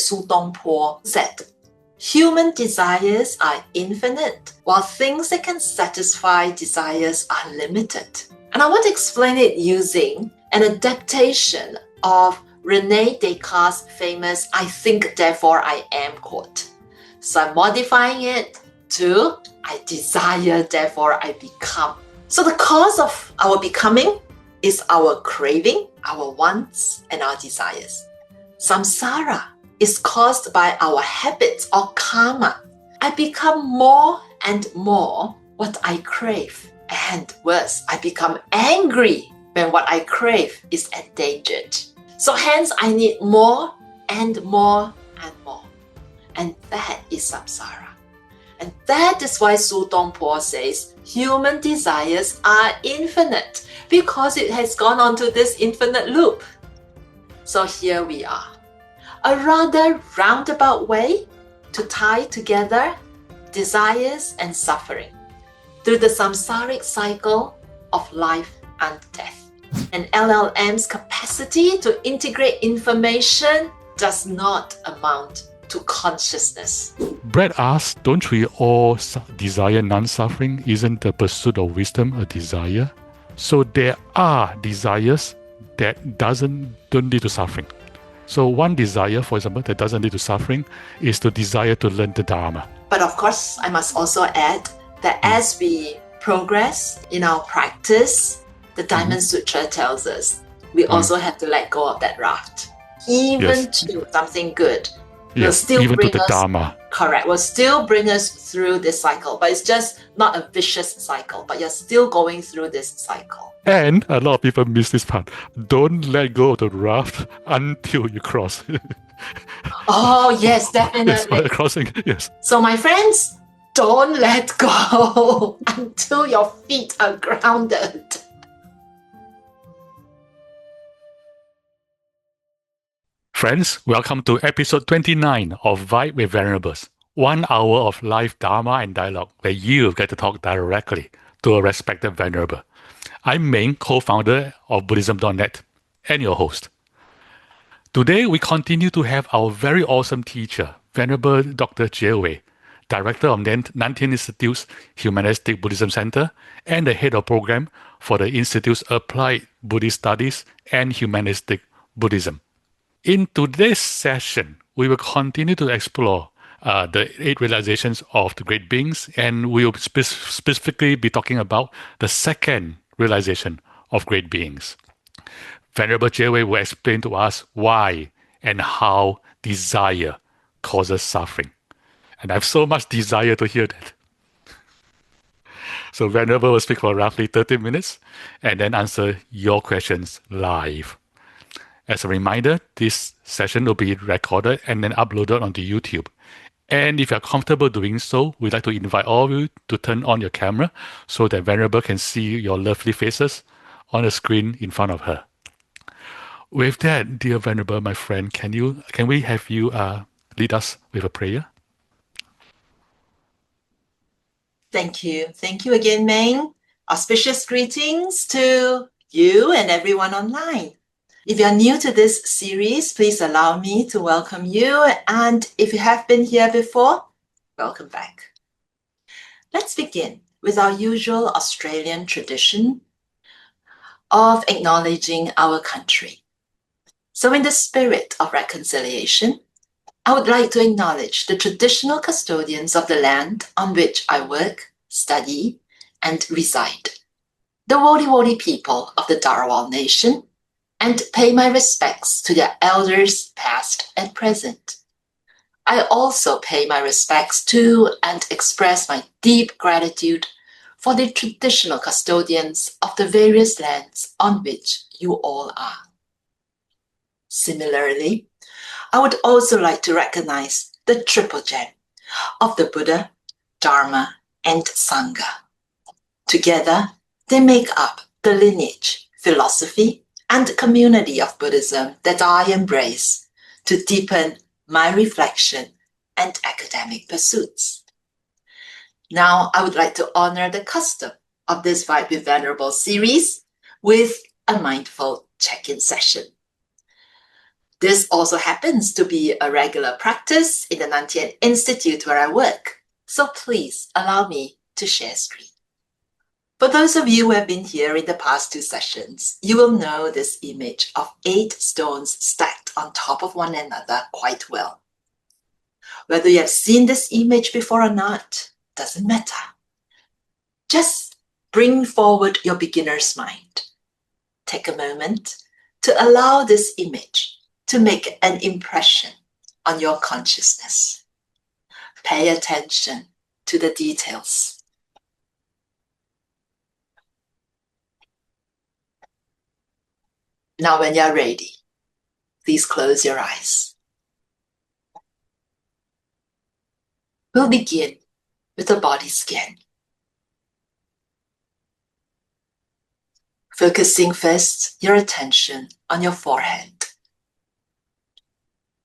Su DongPo said, human desires are infinite, while things that can satisfy desires are limited. And I want to explain it using an adaptation of René Descartes' famous "I think, therefore I am" quote. So I'm modifying it to "I desire, therefore I become." So the cause of our becoming is our craving, our wants, and our desires. Samsara is caused by our habits or karma. I become more and more what I crave. And worse, I become angry when what I crave is endangered. So hence, I need more and more and more. And that is samsara. And that is why Su DongPo says human desires are infinite, because it has gone on to this infinite loop. So here we are. A rather roundabout way to tie together desires and suffering through the samsaric cycle of life and death. An LLM's capacity to integrate information does not amount to consciousness. Brett asks, don't we all desire non-suffering? Isn't the pursuit of wisdom a desire? So there are desires that don't lead to suffering. So one desire, for example, that doesn't lead to suffering is to desire to learn the Dharma. But of course, I must also add that as we progress in our practice, the Diamond Sutra tells us we also have to let go of that raft. Even to something good will still even bring to the us, Dharma. Correct, will still bring us through this cycle. But it's just not a vicious cycle, but you're still going through this cycle. And a lot of people miss this part. Don't let go of the raft until you cross. Oh, yes, definitely. Yes, crossing, yes. So my friends, don't let go until your feet are grounded. Friends, welcome to episode 29 of Vibe with Venerables. 1 hour of live Dharma and dialogue where you get to talk directly to a respected Venerable. I'm Ming, co-founder of Buddhism-dot.net and your host. Today, we continue to have our very awesome teacher, Venerable Dr. Juewei, director of Nan Tien Institute's Humanistic Buddhism Center and the head of program for the Institute's Applied Buddhist Studies and Humanistic Buddhism. In today's session, we will continue to explore the 8 realizations of the great beings, and we will specifically be talking about the second realization of great beings. Venerable Juewei will explain to us why and how desire causes suffering. And I have so much desire to hear that. So Venerable will speak for roughly 30 minutes and then answer your questions live. As a reminder, this session will be recorded and then uploaded onto YouTube. And if you're comfortable doing so, we'd like to invite all of you to turn on your camera so that Venerable can see your lovely faces on the screen in front of her. With that, dear Venerable, my friend, can we have you lead us with a prayer? Thank you. Thank you again, Ming. Auspicious greetings to you and everyone online. If you're new to this series, please allow me to welcome you. And if you have been here before, welcome back. Let's begin with our usual Australian tradition of acknowledging our country. So in the spirit of reconciliation, I would like to acknowledge the traditional custodians of the land on which I work, study, and reside, the Wodi people of the Dharawal Nation, and pay my respects to their elders past and present. I also pay my respects to and express my deep gratitude for the traditional custodians of the various lands on which you all are. Similarly, I would also like to recognize the triple gem of the Buddha, Dharma, and Sangha. Together, they make up the lineage, philosophy, and community of Buddhism that I embrace to deepen my reflection and academic pursuits. Now, I would like to honor the custom of this Vibe with Venerable series with a mindful check-in session. This also happens to be a regular practice in the Nan Tien Institute where I work, so please allow me to share screen. For those of you who have been here in the past 2 sessions, you will know this image of 8 stones stacked on top of one another quite well. Whether you have seen this image before or not, doesn't matter. Just bring forward your beginner's mind. Take a moment to allow this image to make an impression on your consciousness. Pay attention to the details. Now when you're ready, please close your eyes. We'll begin with the body scan. Focusing first your attention on your forehead.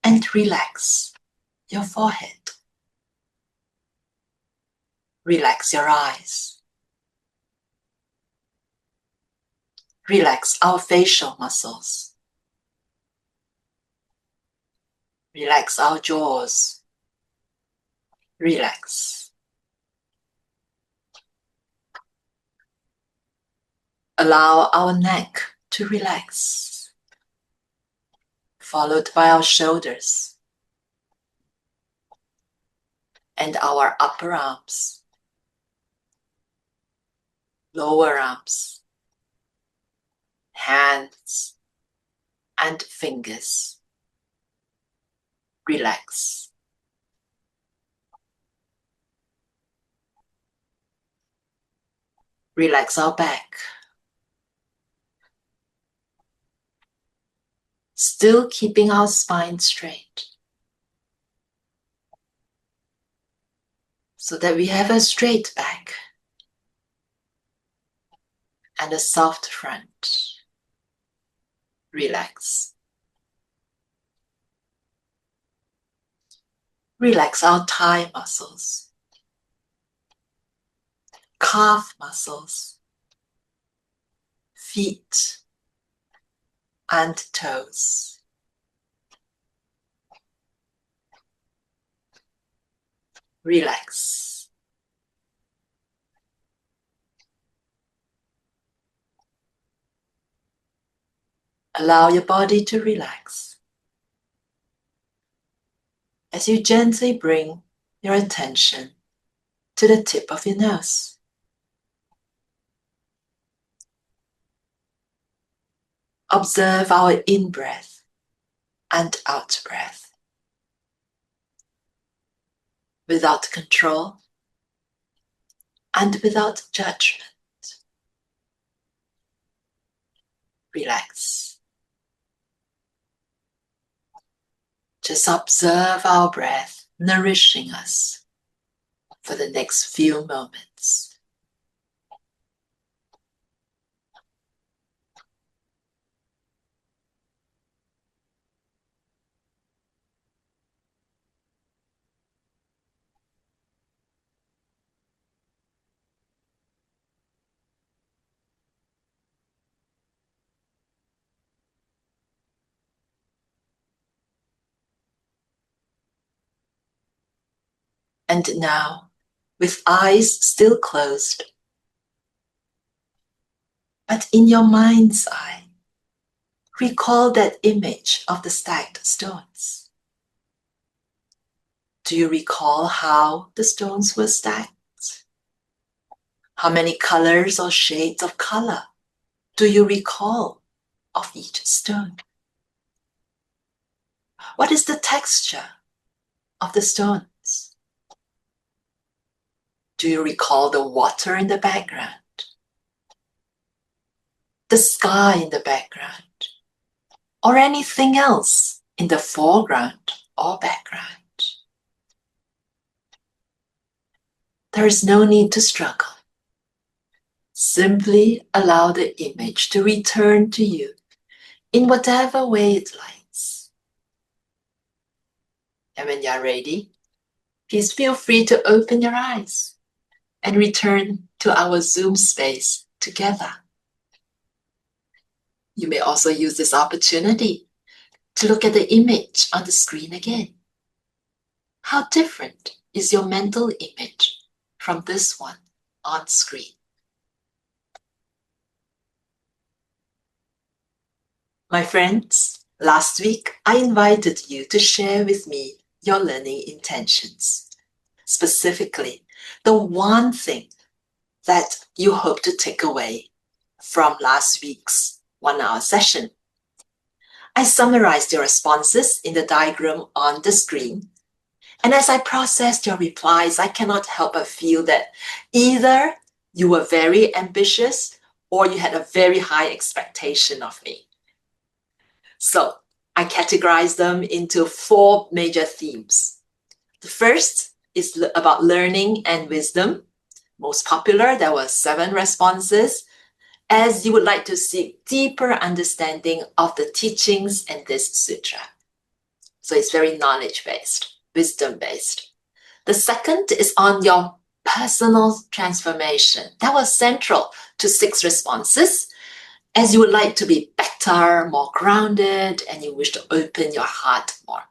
And relax your forehead. Relax your eyes. Relax our facial muscles. Relax our jaws. Relax. Allow our neck to relax, followed by our shoulders and our upper arms, lower arms, hands and fingers. Relax. Relax our back. Still keeping our spine straight, so that we have a straight back and a soft front. Relax. Relax our thigh muscles, calf muscles, feet and toes. Relax. Allow your body to relax as you gently bring your attention to the tip of your nose. Observe our in-breath and out-breath without control and without judgment. Relax. Just observe our breath nourishing us for the next few moments. And now, with eyes still closed, but in your mind's eye, recall that image of the stacked stones. Do you recall how the stones were stacked? How many colors or shades of color do you recall of each stone? What is the texture of the stones? Do you recall the water in the background? The sky in the background? Or anything else in the foreground or background? There is no need to struggle. Simply allow the image to return to you in whatever way it likes. And when you're ready, please feel free to open your eyes and return to our Zoom space together. You may also use this opportunity to look at the image on the screen again. How different is your mental image from this one on screen? My friends, last week I invited you to share with me your learning intentions. Specifically, the one thing that you hope to take away from last week's 1-hour session. I summarized your responses in the diagram on the screen. And as I processed your replies, I cannot help but feel that either you were very ambitious or you had a very high expectation of me. So I categorized them into 4 major themes. The first is about learning and wisdom. Most popular, there were 7 responses, as you would like to seek deeper understanding of the teachings in this sutra. So it's very knowledge-based, wisdom-based. The second is on your personal transformation. That was central to 6 responses, as you would like to be better, more grounded, and you wish to open your heart more.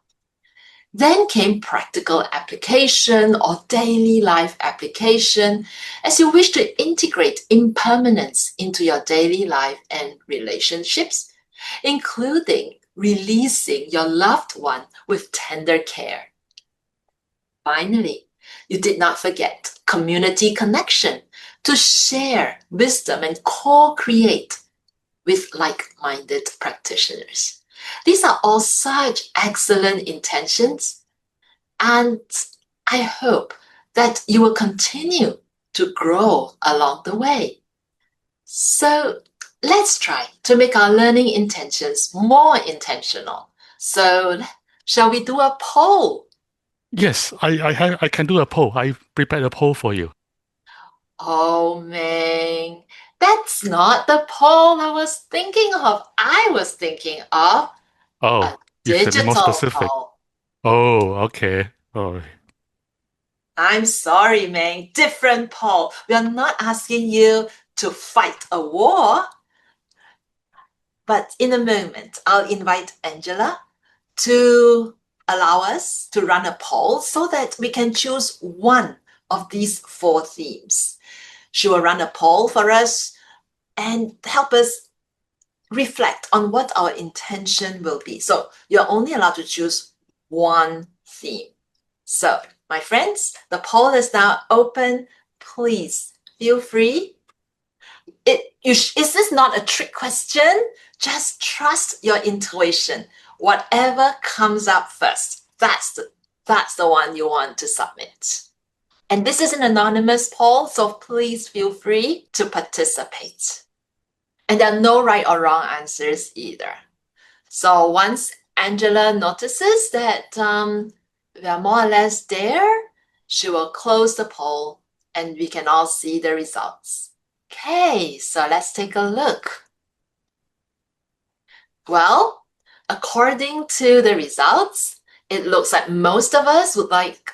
Then came practical application or daily life application, as you wish to integrate impermanence into your daily life and relationships, including releasing your loved one with tender care. Finally, you did not forget community connection, to share wisdom and co-create with like-minded practitioners. These are all such excellent intentions, and I hope that you will continue to grow along the way. So let's try to make our learning intentions more intentional. So shall we do a poll? Yes, I can do a poll. I prepared a poll for you. Oh, man, that's not the poll I was thinking of. I was thinking of a You should be more digital specific. poll. Oh, okay. Oh, I'm sorry, Meng. Different poll. We are not asking you to fight a war. But in a moment, I'll invite Angela to allow us to run a poll so that we can choose one of these 4 themes. She will run a poll for us and help us reflect on what our intention will be. So you're only allowed to choose one theme. So, my friends, the poll is now open. Please feel free. Is this not a trick question? Just trust your intuition. Whatever comes up first, that's the one you want to submit. And this is an anonymous poll, so please feel free to participate. And there are no right or wrong answers either. So once Angela notices that we are more or less there, she will close the poll and we can all see the results. Okay, so let's take a look. Well, according to the results, it looks like most of us would like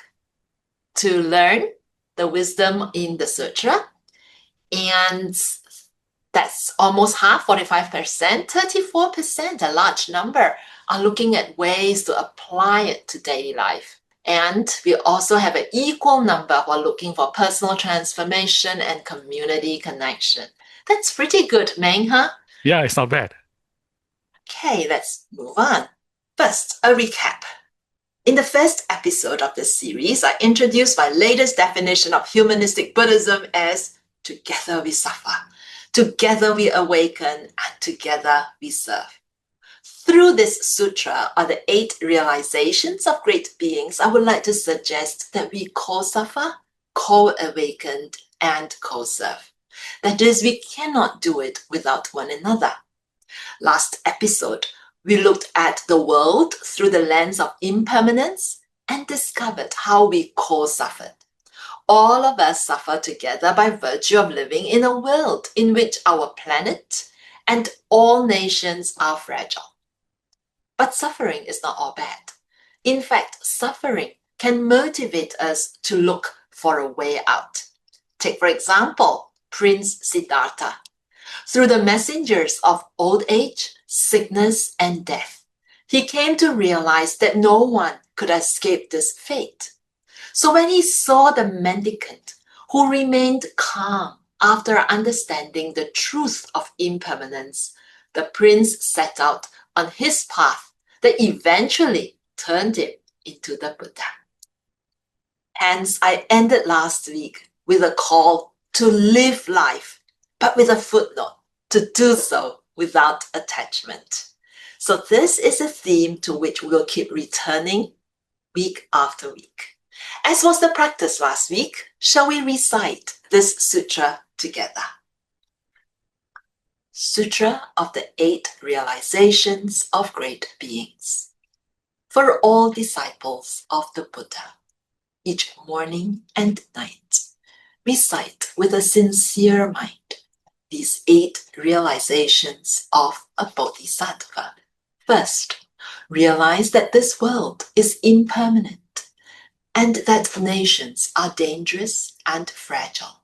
to learn the wisdom in the sutra. And that's almost half, 45%, 34%, a large number, are looking at ways to apply it to daily life. And we also have an equal number who are looking for personal transformation and community connection. That's pretty good, Meng, huh? yeah, it's not bad. Okay, let's move on. First, a recap. In the first episode of this series, I introduced my latest definition of humanistic Buddhism as together we suffer, together we awaken, and together we serve. Through this sutra are the 8 realizations of great beings. I would like to suggest that we co-suffer, co-awaken, and co-serve. That is, we cannot do it without one another. Last episode, we looked at the world through the lens of impermanence and discovered how we co-suffered. All of us suffer together by virtue of living in a world in which our planet and all nations are fragile. But suffering is not all bad. In fact, suffering can motivate us to look for a way out. Take, for example, Prince Siddhartha. Through the messengers of old age, sickness, and death, He came to realize that no one could escape this fate. So when he saw the mendicant who remained calm after understanding the truth of impermanence, the prince set out on his path that eventually turned him into the Buddha. Hence, I ended last week with a call to live life, but with a footnote, to do so without attachment. So this is a theme to which we'll keep returning week after week. As was the practice last week, shall we recite this sutra together? Sutra of the 8 Realizations of Great Beings. For all disciples of the Buddha, each morning and night, recite with a sincere mind these 8 realizations of a bodhisattva. First, realize that this world is impermanent and that nations are dangerous and fragile.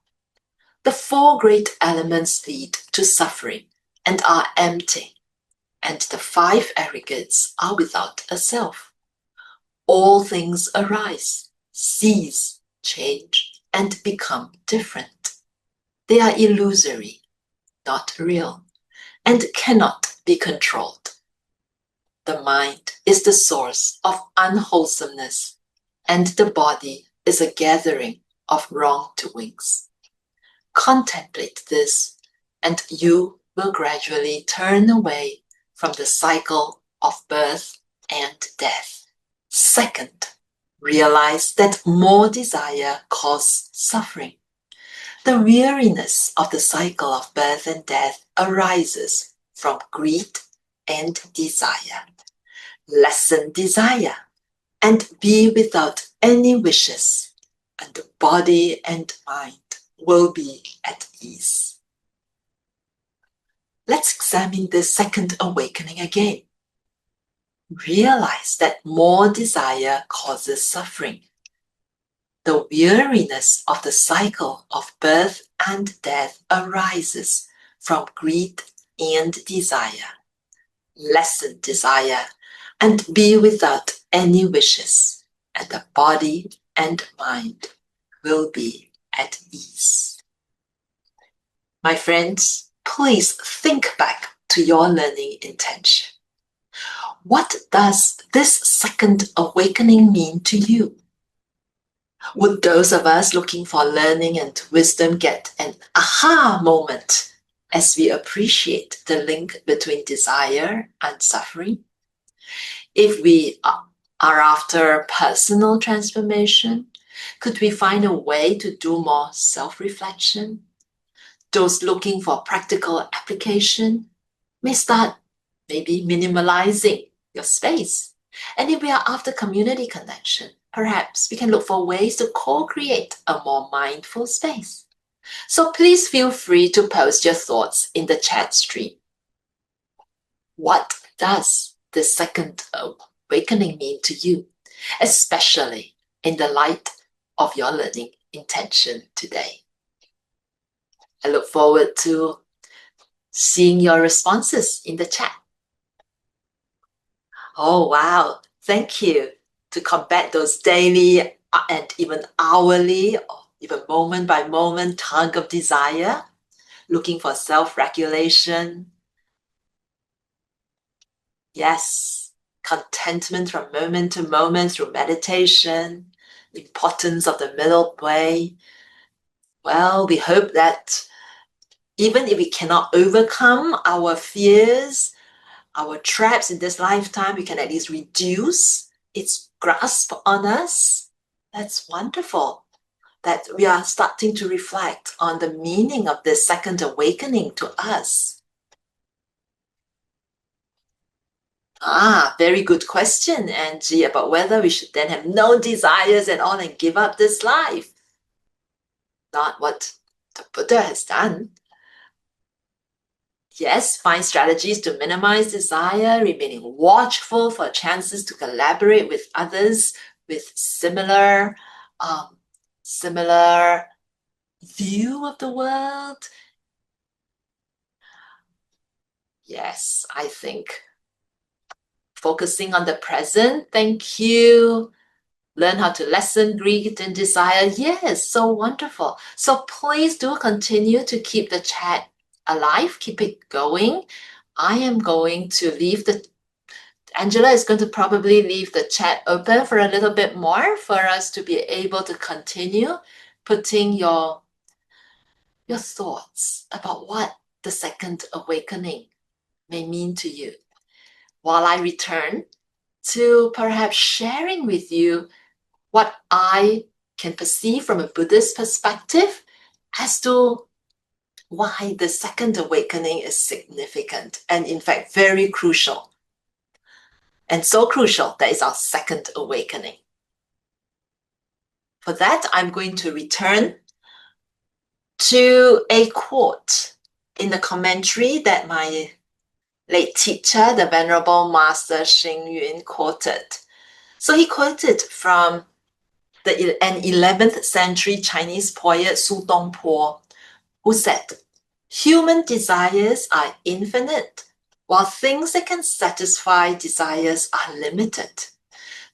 The 4 great elements lead to suffering and are empty, and the 5 aggregates are without a self. All things arise, cease, change, and become different. They are illusory, not real, and cannot be controlled. The mind is the source of unwholesomeness, and the body is a gathering of wrongdoings. Contemplate this, and you will gradually turn away from the cycle of birth and death. Second, realize that more desire causes suffering. The weariness of the cycle of birth and death arises from greed and desire. Lessen desire and be without any wishes, and the body and mind will be at ease. Let's examine the second awakening again. Realize that more desire causes suffering. The weariness of the cycle of birth and death arises from greed and desire. Lessen desire and be without any wishes, and the body and mind will be at ease. My friends, please think back to your learning intention. What does this second awakening mean to you? Would those of us looking for learning and wisdom get an aha moment as we appreciate the link between desire and suffering? If we are after personal transformation, could we find a way to do more self-reflection? Those looking for practical application may start maybe minimalizing your space. And if we are after community connection, perhaps we can look for ways to co-create a more mindful space. So please feel free to post your thoughts in the chat stream. What does the second awakening mean to you, especially in the light of your learning intention today? I look forward to seeing your responses in the chat. Oh, wow. Thank you. To combat those daily and even hourly or even moment by moment tug of desire, looking for self-regulation. Yes, contentment from moment to moment through meditation, the importance of the middle way. Well, we hope that even if we cannot overcome our fears, our traps in this lifetime, we can at least reduce its grasp on us. That's wonderful that we are starting to reflect on the meaning of this second awakening to us. Very good question, Angie, about whether we should then have no desires at all and give up this life. Not what the Buddha has done. Yes, find strategies to minimize desire, remaining watchful for chances to collaborate with others with similar view of the world. Yes, I think focusing on the present. Thank you. Learn how to lessen greed and desire. Yes, so wonderful. So please do continue to keep the chat alive, keep it going. I am going to Angela is going to probably leave the chat open for a little bit more for us to be able to continue putting your thoughts about what the second awakening may mean to you, while I return to perhaps sharing with you what I can perceive from a Buddhist perspective as to why the second awakening is significant and in fact very crucial. And so crucial that is our second awakening. For that, I'm going to return to a quote in the commentary that my late teacher, the Venerable Master Xing Yun, quoted. So he quoted from an 11th century Chinese poet, Su DongPo, who said, "Human desires are infinite, while things that can satisfy desires are limited."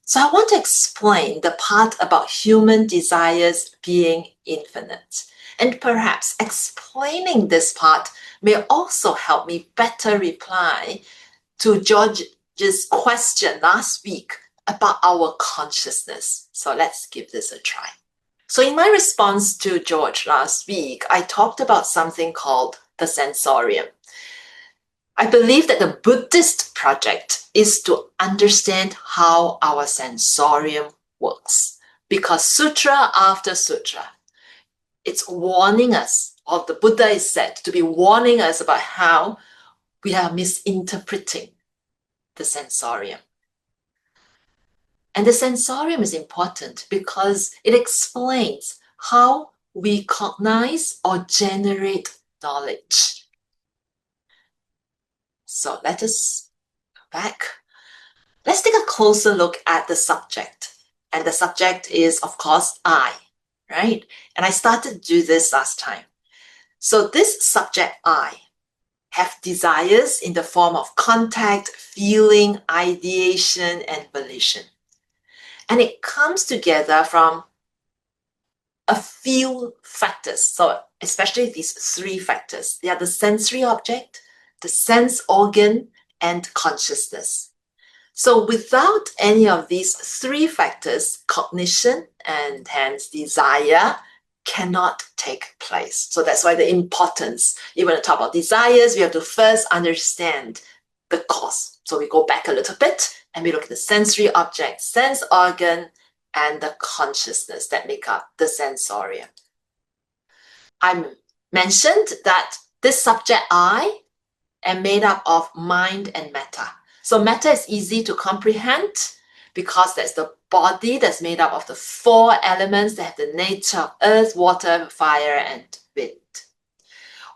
So I want to explain the part about human desires being infinite. And perhaps explaining this part may also help me better reply to George's question last week about our consciousness. So let's give this a try. So in my response to George last week, I talked about something called the sensorium. I believe that the Buddhist project is to understand how our sensorium works, because sutra after sutra, it's warning us, or the Buddha is said to be warning us about how we are misinterpreting the sensorium. And the sensorium is important because it explains how we cognize or generate knowledge. So let us go back. Let's take a closer look at the subject. And the subject is, of course, I, right? And I started to do this last time. So this subject, I, have desires in the form of contact, feeling, ideation, and volition. And it comes together from a few factors. So especially these three factors. They are the sensory object, the sense organ, and consciousness. So without any of these three factors, cognition and hence desire cannot take place. So that's why the importance, even to talk about desires, we have to first understand the cause. So we go back a little bit and we look at the sensory object, sense organ, and the consciousness that make up the sensorium. I mentioned that this subject I am made up of mind and matter. So matter is easy to comprehend because that's the body that's made up of the four elements that have the nature of earth, water, fire, and wind.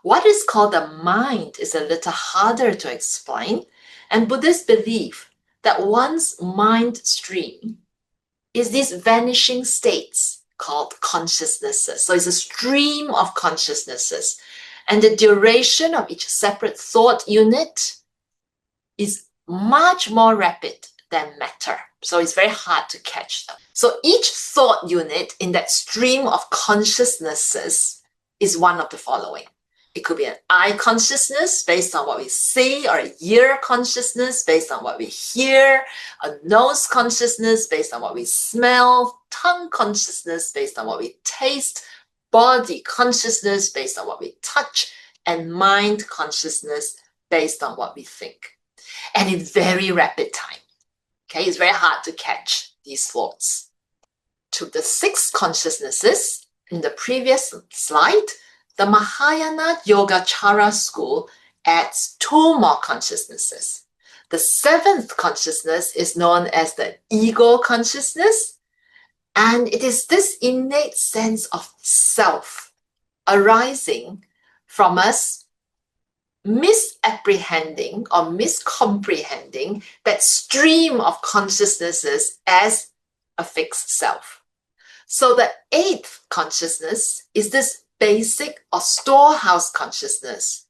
What is called the mind is a little harder to explain, and Buddhists believe that one's mind stream is these vanishing states called consciousnesses. So it's a stream of consciousnesses, and the duration of each separate thought unit is much more rapid than matter. So it's very hard to catch them. So each thought unit in that stream of consciousnesses is one of the following. It could be an eye consciousness based on what we see, or a ear consciousness based on what we hear, a nose consciousness based on what we smell, tongue consciousness based on what we taste, body consciousness based on what we touch, and mind consciousness based on what we think. And in very rapid time. Okay, it's very hard to catch these thoughts. To the six consciousnesses in the previous slide, the Mahayana Yogacara school adds two more consciousnesses. The seventh consciousness is known as the ego consciousness, and it is this innate sense of self arising from us misapprehending or miscomprehending that stream of consciousnesses as a fixed self. So the eighth consciousness is this basic or storehouse consciousness.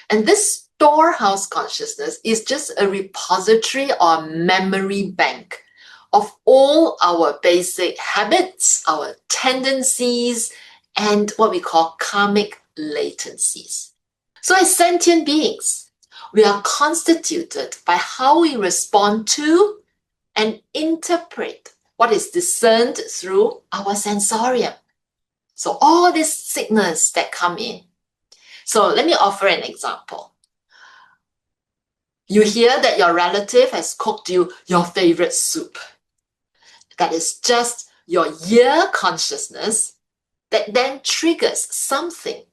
And this storehouse consciousness is just a repository or memory bank of all our basic habits, our tendencies, and what we call karmic latencies. So as sentient beings, we are constituted by how we respond to and interpret what is discerned through our sensorium. So all these signals that come in. So let me offer an example. You hear that your relative has cooked you your favorite soup. That is just your ear consciousness that then triggers something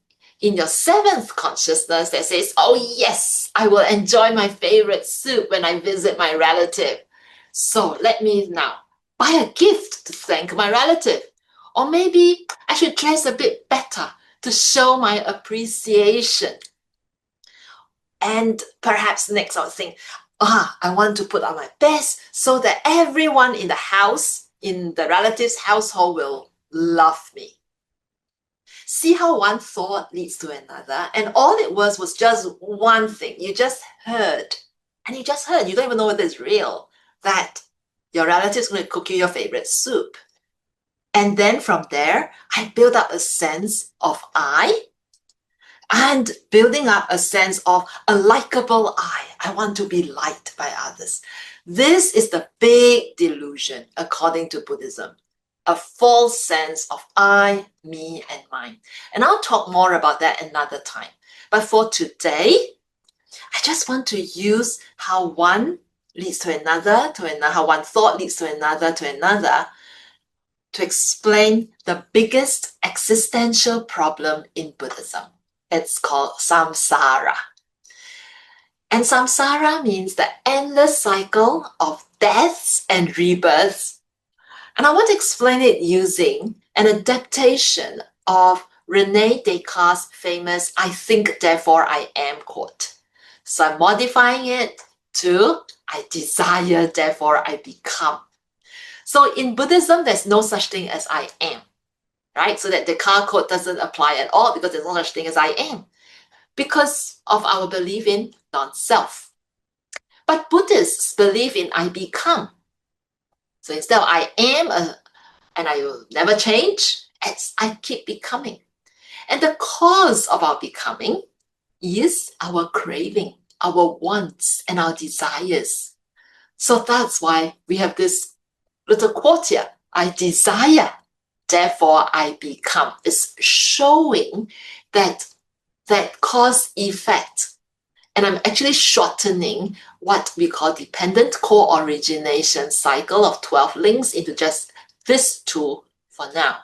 in your seventh consciousness that says, oh yes, I will enjoy my favorite soup when I visit my relative. So let me now buy a gift to thank my relative. Or maybe I should dress a bit better to show my appreciation. And perhaps next I'll think, I want to put on my best so that everyone in the house, in the relative's household, will love me. See how one thought leads to another, and all it was just one thing. You just heard, and you just heard. You don't even know whether it's real, that your relative is going to cook you your favorite soup. And then from there, I build up a sense of I, and building up a sense of a likable I. I want to be liked by others. This is the big delusion, according to Buddhism. A false sense of I, me, and mine. And I'll talk more about that another time. But for today, I just want to use how one leads to another, how one thought leads to another, to explain the biggest existential problem in Buddhism. It's called samsara. And samsara means the endless cycle of deaths and rebirths. And I want to explain it using an adaptation of René Descartes' famous I think, therefore I am quote. So I'm modifying it to I desire, therefore I become. So in Buddhism, there's no such thing as I am, right? So that Descartes quote doesn't apply at all because there's no such thing as I am because of our belief in non-self. But Buddhists believe in I become. So instead of I am and I will never change, it's I keep becoming. And the cause of our becoming is our craving, our wants, and our desires. So that's why we have this little quote here. I desire, therefore I become. It's showing that cause effect. And I'm actually shortening what we call dependent co-origination cycle of 12 links into just this two for now.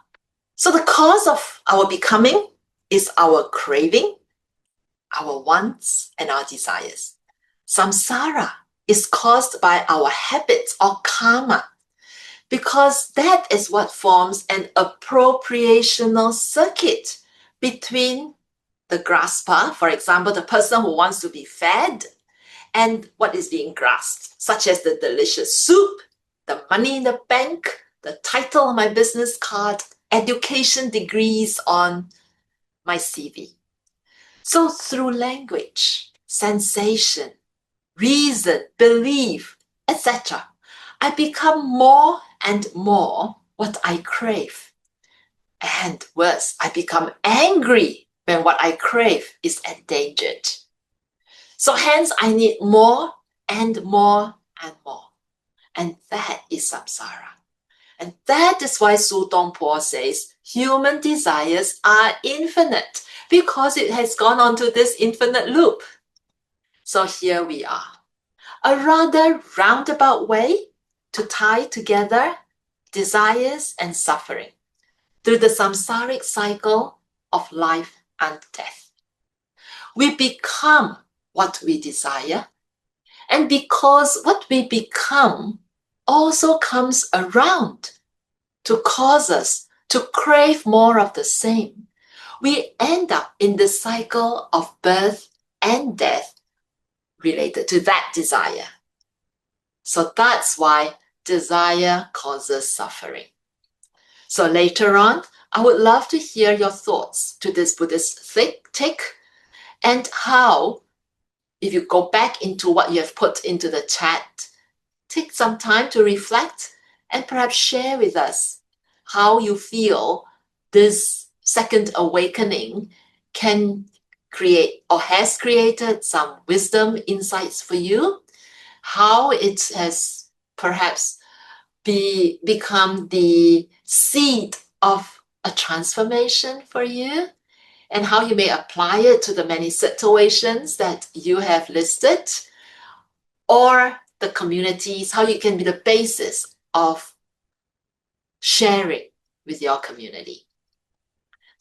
So the cause of our becoming is our craving, our wants, and our desires. Samsara is caused by our habits or karma, because that is what forms an appropriational circuit between the grasper, for example, the person who wants to be fed, and what is being grasped, such as the delicious soup, the money in the bank, the title on my business card, education degrees on my CV. So through language, sensation, reason, belief, etc., I become more and more what I crave. And worse, I become angry when what I crave is endangered. So hence, I need more and more and more. And that is samsara. And that is why Su DongPo says human desires are infinite, because it has gone on to this infinite loop. So here we are. A rather roundabout way to tie together desires and suffering through the samsaric cycle of life and death. We become what we desire, and because what we become also comes around to cause us to crave more of the same, we end up in the cycle of birth and death related to that desire. So that's why desire causes suffering. So later on, I would love to hear your thoughts to this Buddhist take and how if you go back into what you have put into the chat, take some time to reflect and perhaps share with us how you feel this second awakening can create or has created some wisdom insights for you, how it has perhaps become the seed of a transformation for you, and how you may apply it to the many situations that you have listed, or the communities, how you can be the basis of sharing with your community.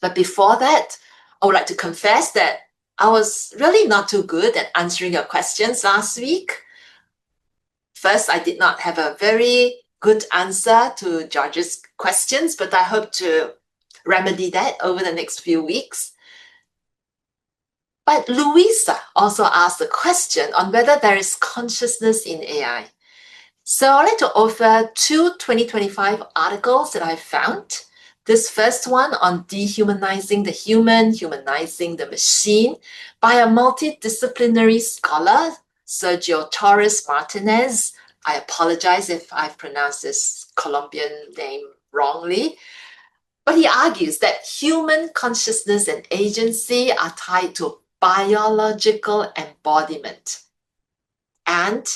But before that, I would like to confess that I was really not too good at answering your questions last week. First, I did not have a very good answer to George's questions, but I hope to remedy that over the next few weeks. But Louisa also asked a question on whether there is consciousness in AI. So I'd like to offer 2 2025 articles that I found. This first one on dehumanizing the human, humanizing the machine, by a multidisciplinary scholar, Sergio Torres Martinez. I apologize if I've pronounced this Colombian name wrongly. But he argues that human consciousness and agency are tied to biological embodiment, and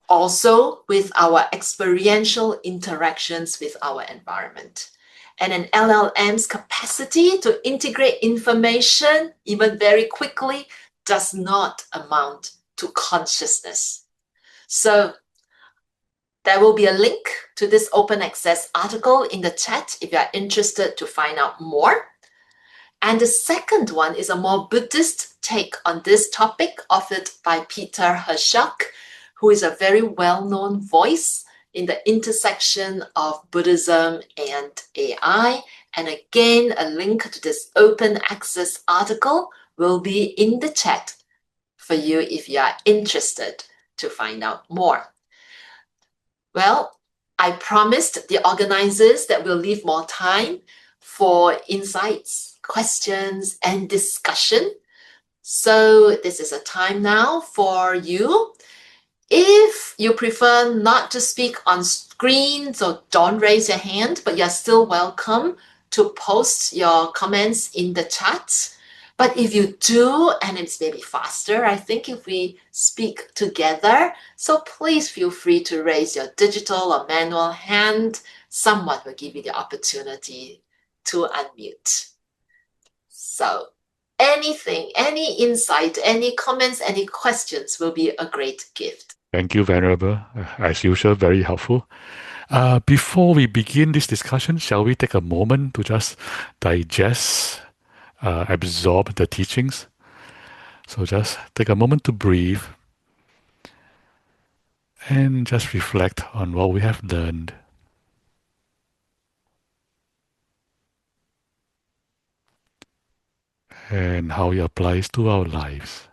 also with our experiential interactions with our environment. And an LLM's capacity to integrate information, even very quickly, does not amount to consciousness. So there will be a link to this open access article in the chat if you are interested to find out more. And the second one is a more Buddhist take on this topic, offered by Peter Hershok, who is a very well-known voice in the intersection of Buddhism and AI. And again, a link to this open access article will be in the chat for you if you are interested to find out more. Well, I promised the organizers that we'll leave more time for insights, questions, and discussion. So this is a time now for you. If you prefer not to speak on screen, so don't raise your hand, but you're still welcome to post your comments in the chat. But if you do, and it's maybe faster, I think, if we speak together, so please feel free to raise your digital or manual hand. Someone will give you the opportunity to unmute. So anything, any insight, any comments, any questions will be a great gift. Thank you, Venerable. As usual, very helpful. Before we begin this discussion, shall we take a moment to just digest, absorb the teachings? So just take a moment to breathe and just reflect on what we have learned. And how it applies to our lives.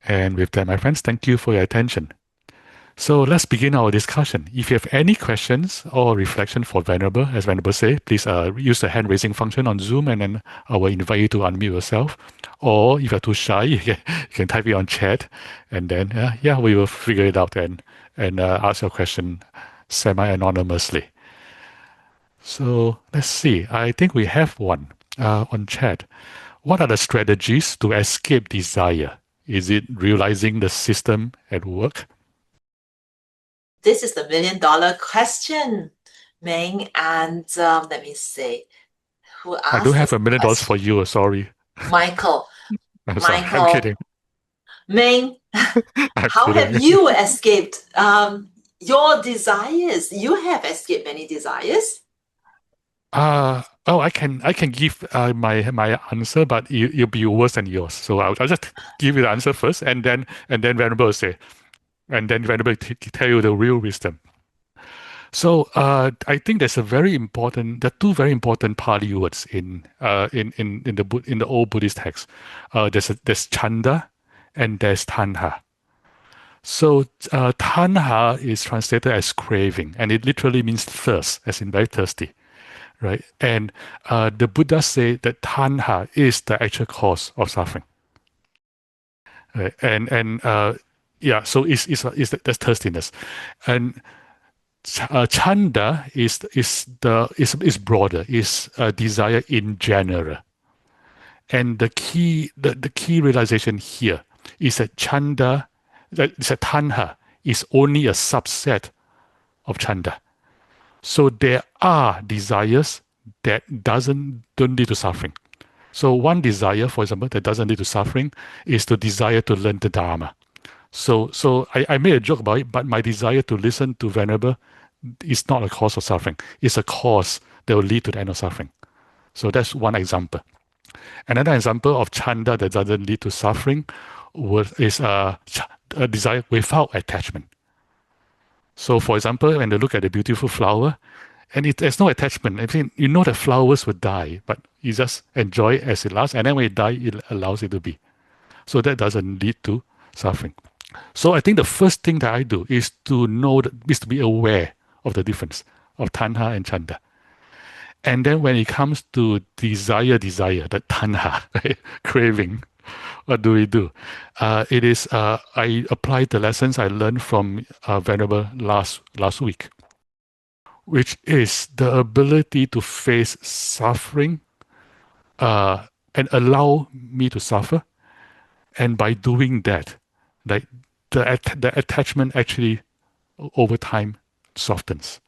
And with that, my friends, thank you for your attention. So let's begin our discussion. If you have any questions or reflection for Venerable, as Venerable say, please use the hand raising function on Zoom, and then I will invite you to unmute yourself. Or if you're too shy, you can type it on chat, and then we will figure it out and ask your question semi-anonymously. So let's see. I think we have one on chat. What are the strategies to escape desire? Is it realizing the system at work? This is the $1 million question, Meng. And let me see. Who asked? I do have $1 million for you. Sorry. Michael. I'm kidding. Meng, how have you escaped your desires? You have escaped many desires. I can give my answer, but it'll be worse than yours. So I'll just give you the answer first, and then Venerable will say, and then Venerable tell you the real wisdom. So I think there are two very important Pali words in the old Buddhist text. There's chanda and there's tanha. So tanha is translated as craving, and it literally means thirst, as in very thirsty, right? And the Buddha say that tanha is the actual cause of suffering, right? And yeah, so is that's thirstiness, and chanda is broader, is desire in general. And the key realization here is that chanda, that tanha is only a subset of chanda. So there are desires that don't lead to suffering. So one desire, for example, that doesn't lead to suffering is the desire to learn the Dharma. So I made a joke about it, but my desire to listen to Venerable is not a cause of suffering. It's a cause that will lead to the end of suffering. So that's one example. Another example of chanda that doesn't lead to suffering is a desire without attachment. So, for example, when you look at a beautiful flower, and there's no attachment, I mean, you know that flowers will die, but you just enjoy it as it lasts, and then when it dies, it allows it to be. So that doesn't lead to suffering. So I think the first thing that I do is to be aware of the difference of tanha and chanda. And then when it comes to desire, the tanha, right? Craving, what do we do? It is I apply the lessons I learned from Venerable last week, which is the ability to face suffering and allow me to suffer. And by doing that, like the attachment actually over time softens.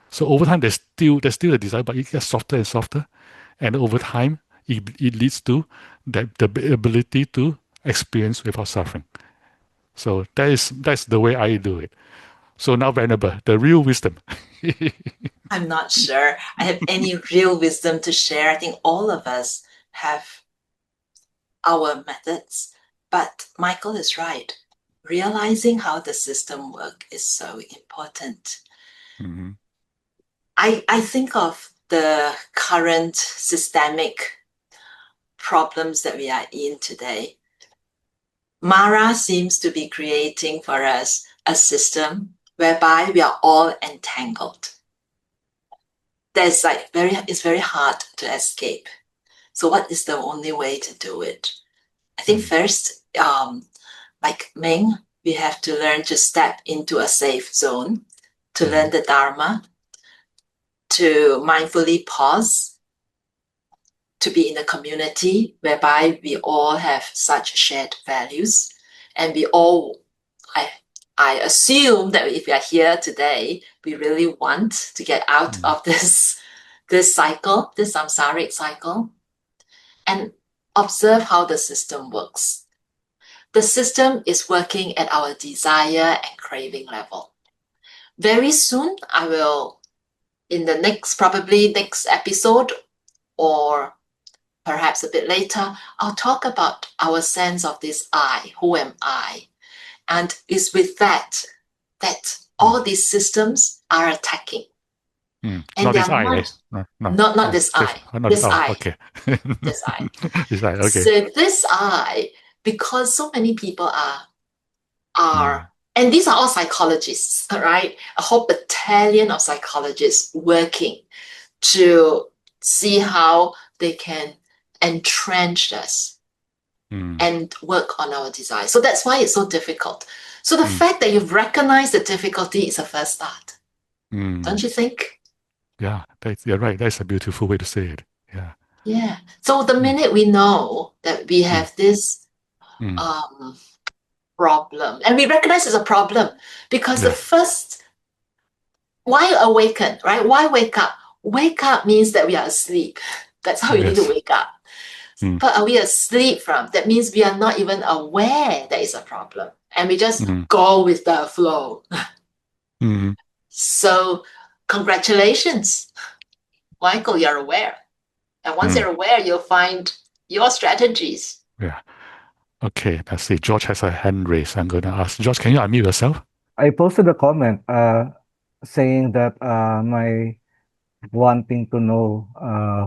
So over time, there's still a desire, but it gets softer and softer, and over time, it leads to the ability to experience without suffering. So that's the way I do it. So now, Venerable, the real wisdom. I'm not sure I have any real wisdom to share. I think all of us have our methods, but Michael is right. Realizing how the system works is so important. Mm-hmm. I think of the current systemic problems that we are in today. Mara seems to be creating for us a system whereby we are all entangled. It's very hard to escape. So what is the only way to do it? I think first, like Ming, we have to learn to step into a safe zone, to learn the Dharma, to mindfully pause, to be in a community whereby we all have such shared values. And we all, I assume that if we are here today, we really want to get out of this cycle, this samsaric cycle, and observe how the system works. The system is working at our desire and craving level. Very soon, I will, in the next episode, or perhaps a bit later, I'll talk about our sense of this I, who am I? And it's with that all these systems are attacking. And not this I, not this I. This I. Okay. This I. This I, okay. So this I, because so many people are and these are all psychologists, right? A whole battalion of psychologists working to see how they can entrench us and work on our desire. So that's why it's so difficult. So the fact that you've recognized the difficulty is a first start. Don't you think? Yeah, you're right. That's a beautiful way to say it. Yeah. Yeah. So the minute we know that we have this problem, and we recognize it's a problem, because the first, why awaken, right? Why wake up? Wake up means that we are asleep. That's how we need to wake up. But are we asleep from? That means we are not even aware there is a problem. And we just go with the flow. So congratulations, Michael, you're aware. And once you're aware, you'll find your strategies. Yeah. Okay, let's see. George has a hand raised. I'm going to ask. George, can you unmute yourself? I posted a comment saying that my wanting to know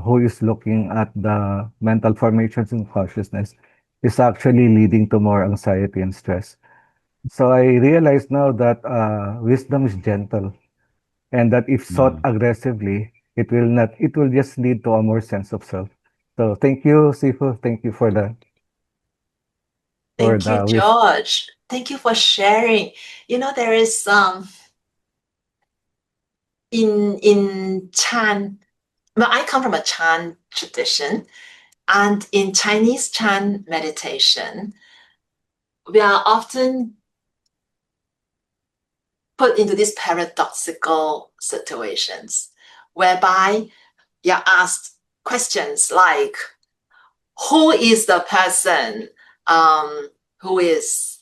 who is looking at the mental formations in consciousness is actually leading to more anxiety and stress. So I realize now that wisdom is gentle, and that if sought aggressively, it will just lead to a more sense of self. So thank you, Sifu. Thank you for Thank you, the wisdom. George. Thank you for sharing. There is in Chan. Well, I come from a Chan tradition, and in Chinese Chan meditation, we are often put into these paradoxical situations whereby you're asked questions like, who is the person who is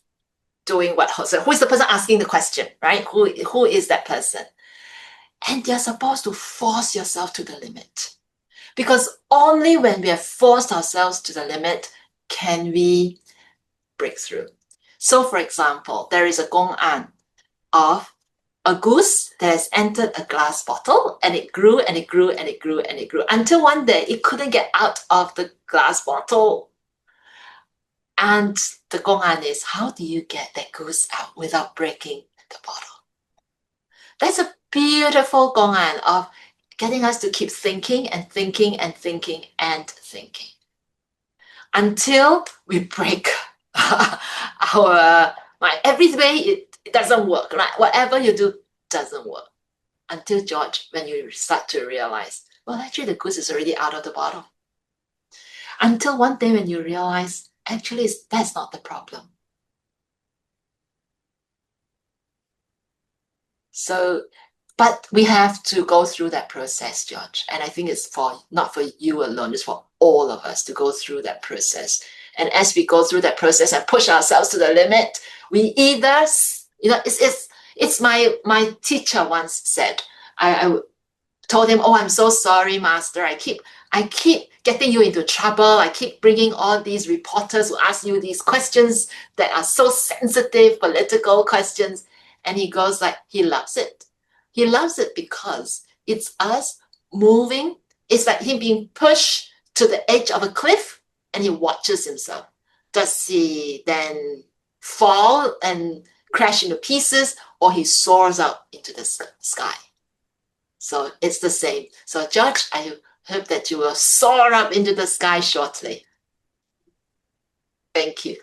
doing what? So who is the person asking the question, right? Who is that person? And you're supposed to force yourself to the limit. Because only when we have forced ourselves to the limit can we break through. So, for example, there is a gong'an of a goose that has entered a glass bottle, and it grew and it grew and it grew and it grew until one day it couldn't get out of the glass bottle. And the gong'an is, how do you get that goose out without breaking the bottle? That's a beautiful gong'an of getting us to keep thinking and thinking and thinking and thinking until we break our mind. Every way it doesn't work, right? Whatever you do doesn't work. Until, George, when you start to realize, well, actually the goose is already out of the bottle. Until one day when you realize, actually that's not the problem. So, but we have to go through that process, George. And I think it's not for you alone, it's for all of us to go through that process. And as we go through that process and push ourselves to the limit, we either, it's my teacher once said, I told him, oh, I'm so sorry, master. I keep getting you into trouble. I keep bringing all these reporters who ask you these questions that are so sensitive, political questions. And he goes like, he loves it. He loves it because it's us moving. It's like him being pushed to the edge of a cliff, and he watches himself. Does he then fall and crash into pieces, or he soars out into the sky? So it's the same. So, George, I hope that you will soar up into the sky shortly. Thank you.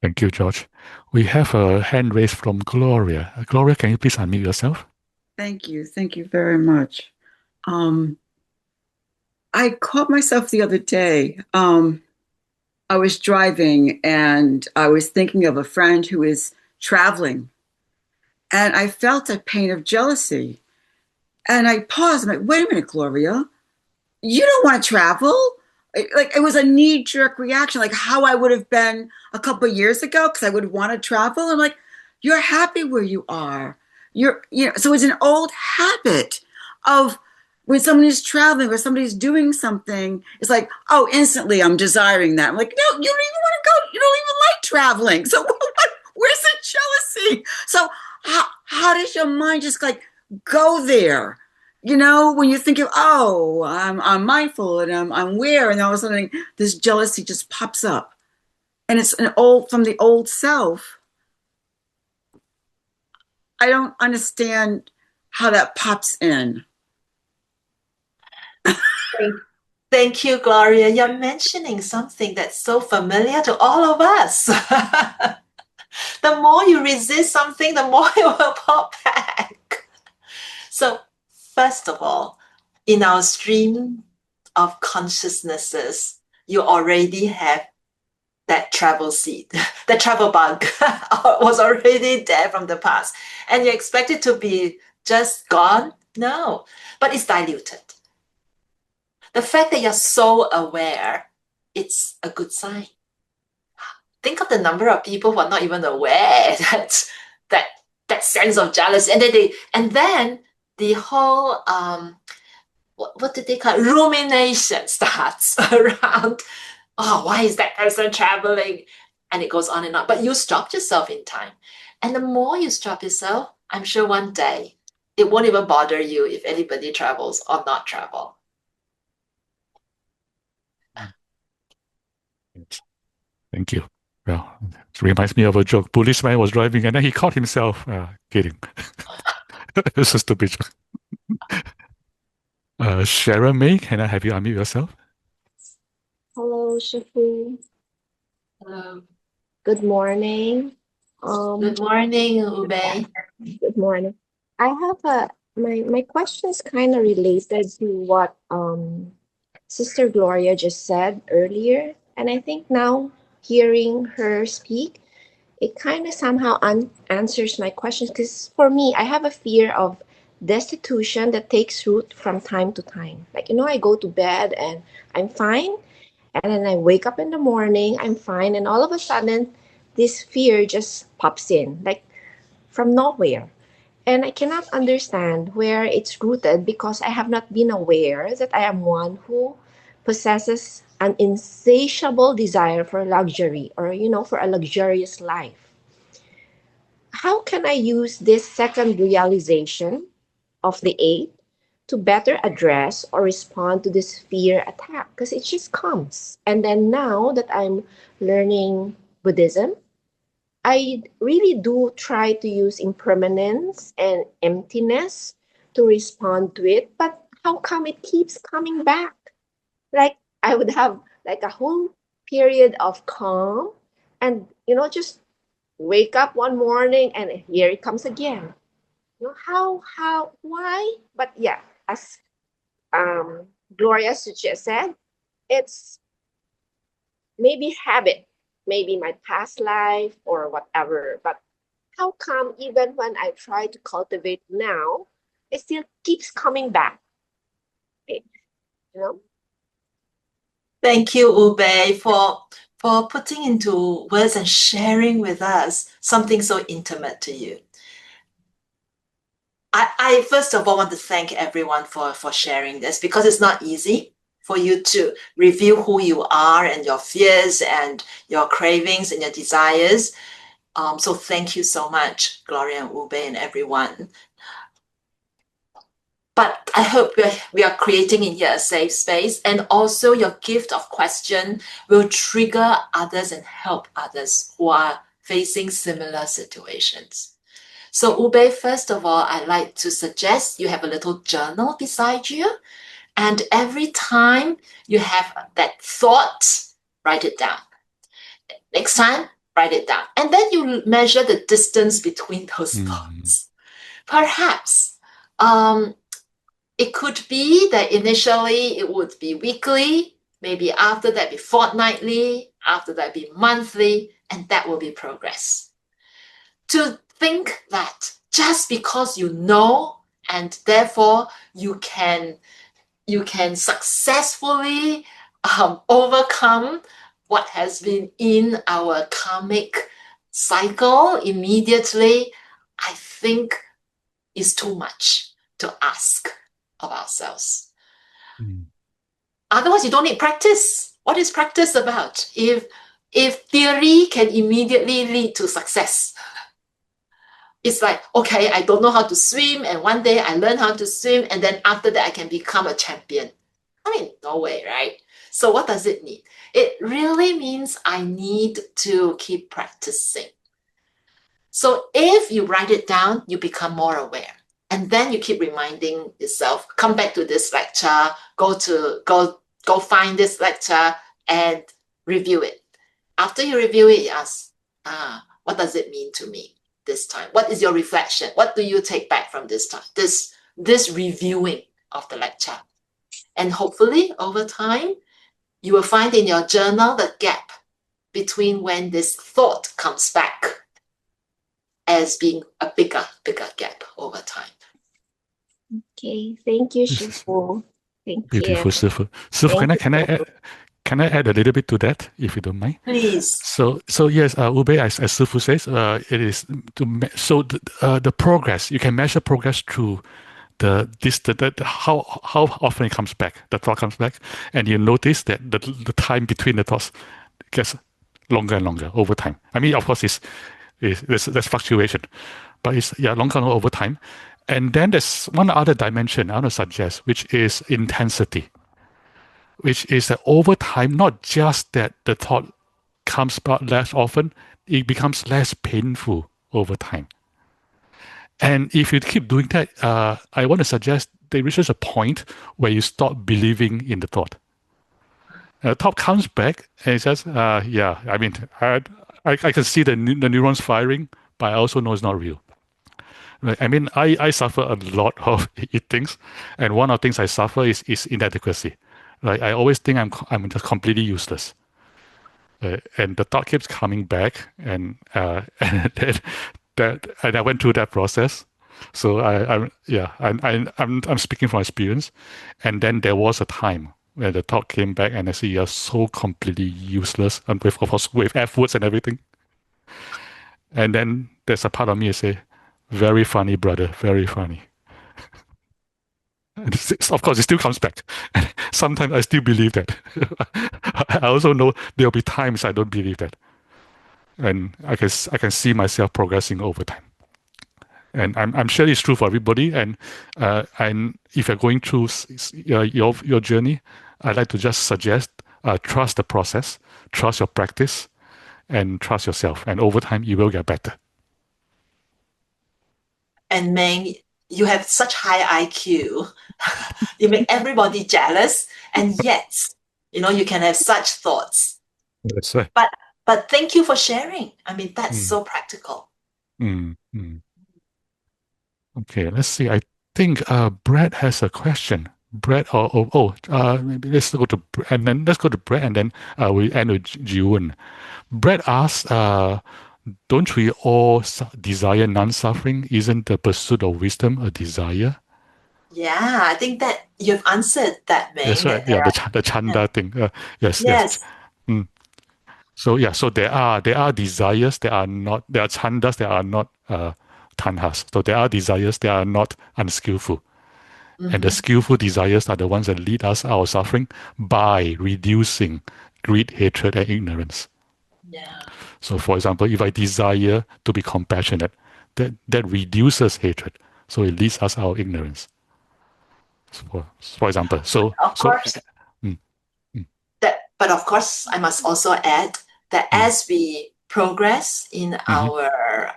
Thank you, George. We have a hand raised from Gloria. Gloria, can you please unmute yourself? Thank you. Thank you very much. I caught myself the other day. I was driving and I was thinking of a friend who is traveling, and I felt a pain of jealousy. And I paused. I'm like, wait a minute, Gloria, you don't want to travel? Like, it was a knee-jerk reaction, like how I would have been a couple of years ago, because I would want to travel. I'm like, you're happy where you are. So it's an old habit of when somebody's traveling or somebody's doing something, it's like, oh, instantly I'm desiring that. I'm like, no, you don't even want to go. You don't even like traveling. So where's the jealousy? So how does your mind just like go there? When you think of, oh, I'm mindful and I'm aware, and all of a sudden this jealousy just pops up, and it's from the old self. I don't understand how that pops in. Thank you, Gloria. You're mentioning something that's so familiar to all of us. The more you resist something, the more it will pop back. So, first of all, in our stream of consciousnesses, you already have that travel seed, the travel bug was already there from the past. And you expect it to be just gone? No, but it's diluted. The fact that you're so aware, it's a good sign. Think of the number of people who are not even aware that sense of jealousy, and then the whole what did they call it? Rumination starts around. Oh, why is that person traveling? And it goes on and on. But you stopped yourself in time, and the more you stop yourself, I'm sure one day it won't even bother you if anybody travels or not travel. Thank you. Well, it reminds me of a joke. Policeman was driving and then he caught himself. Kidding. It's a stupid joke. Sharon May, can I have you unmute yourself? Hello, Shifu. Hello. Good morning. Good morning, Ube. Good morning. I have my question is kind of related to what Sister Gloria just said earlier, and I think now hearing her speak, it kind of somehow answers my questions. Because for me, I have a fear of destitution that takes root from time to time. Like, I go to bed and I'm fine. And then I wake up in the morning, I'm fine. And all of a sudden, this fear just pops in, like from nowhere. And I cannot understand where it's rooted because I have not been aware that I am one who possesses an insatiable desire for luxury or, for a luxurious life. How can I use this second realization of the eight to better address or respond to this fear attack? Because it just comes. And then now that I'm learning Buddhism, I really do try to use impermanence and emptiness to respond to it. But how come it keeps coming back? Like I would have like a whole period of calm and, just wake up one morning and here it comes again. Why? But yeah, as Gloria just said, it's maybe habit, maybe my past life or whatever. But how come even when I try to cultivate now, it still keeps coming back? Okay. Thank you, Ube, for putting into words and sharing with us something so intimate to you. I first of all want to thank everyone for sharing this because it's not easy for you to reveal who you are and your fears and your cravings and your desires. So thank you so much, Gloria and Ube and everyone. But I hope we are creating in here a safe space, and also your gift of question will trigger others and help others who are facing similar situations. So Ube, first of all, I'd like to suggest you have a little journal beside you. And every time you have that thought, write it down. Next time, write it down. And then you measure the distance between those thoughts. Perhaps it could be that initially it would be weekly, maybe after that be fortnightly, after that be monthly, and that will be progress. To think that just because you know and therefore you can successfully overcome what has been in our karmic cycle immediately, I think is too much to ask of ourselves. Otherwise, you don't need practice. What is practice about? If theory can immediately lead to success, it's like, okay, I don't know how to swim, and one day I learn how to swim, and then after that I can become a champion. I mean, no way, right? So what does it mean? It really means I need to keep practicing. So if you write it down, you become more aware. And then you keep reminding yourself, come back to this lecture, go find this lecture and review it. After you review it, you ask, what does it mean to me this time? What is your reflection? What do you take back from this time, this reviewing of the lecture? And hopefully over time, you will find in your journal the gap between when this thought comes back as being a bigger gap over time. Okay, thank you, Shifu. Thank Beautiful, you. Sifu. Sifu, can I add a little bit to that, if you don't mind? Please. So yes, Ube, as Sifu says, it is the progress. You can measure progress through how often it comes back. The thought comes back, and you notice that the time between the thoughts gets longer and longer over time. I mean, of course, there's fluctuation, but it's longer and longer over time. And then there's one other dimension I want to suggest, which is intensity, which is that over time, not just that the thought comes about less often, it becomes less painful over time. And if you keep doing that, I want to suggest there reaches a point where you stop believing in the thought. The thought comes back and it says, yeah, I mean, I can see the neurons firing, but I also know it's not real. Right? I mean, I suffer a lot of things, and one of the things I suffer is inadequacy. Right? I always think I'm just completely useless. And the thought keeps coming back, and I went through that process. So I'm speaking from experience. And then there was a time where the thought came back, and I said, "You're so completely useless," and of course with F words and everything. And then there's a part of me that say, "Very funny, brother, very funny." And of course, it still comes back. And sometimes I still believe that. I also know there'll be times I don't believe that, and I can see myself progressing over time. And I'm sure it's true for everybody. And if you're going through your journey, I'd like to just suggest trust the process, trust your practice, and trust yourself. And over time, you will get better. And Meng, you have such high IQ. You make everybody jealous, and yet, you can have such thoughts. That's right. But thank you for sharing. I mean, that's so practical. Okay, let's see. I think Brett has a question. Brett, maybe let's go to Brett, and then we end with Jiwon. Brett asks, don't we all desire non-suffering? Isn't the pursuit of wisdom a desire? Yeah, I think that you've answered that, Meng. That's right. Yeah, the chanda thing. Yes. So there are desires that are not. There are chandas that are not tanhas. So there are desires that are not unskillful. And the skillful desires are the ones that lead us out of suffering by reducing greed, hatred, and ignorance. Yeah. So, for example, if I desire to be compassionate, that reduces hatred. So it leads us out of ignorance. For example, but of course, I must also add that as we progress in our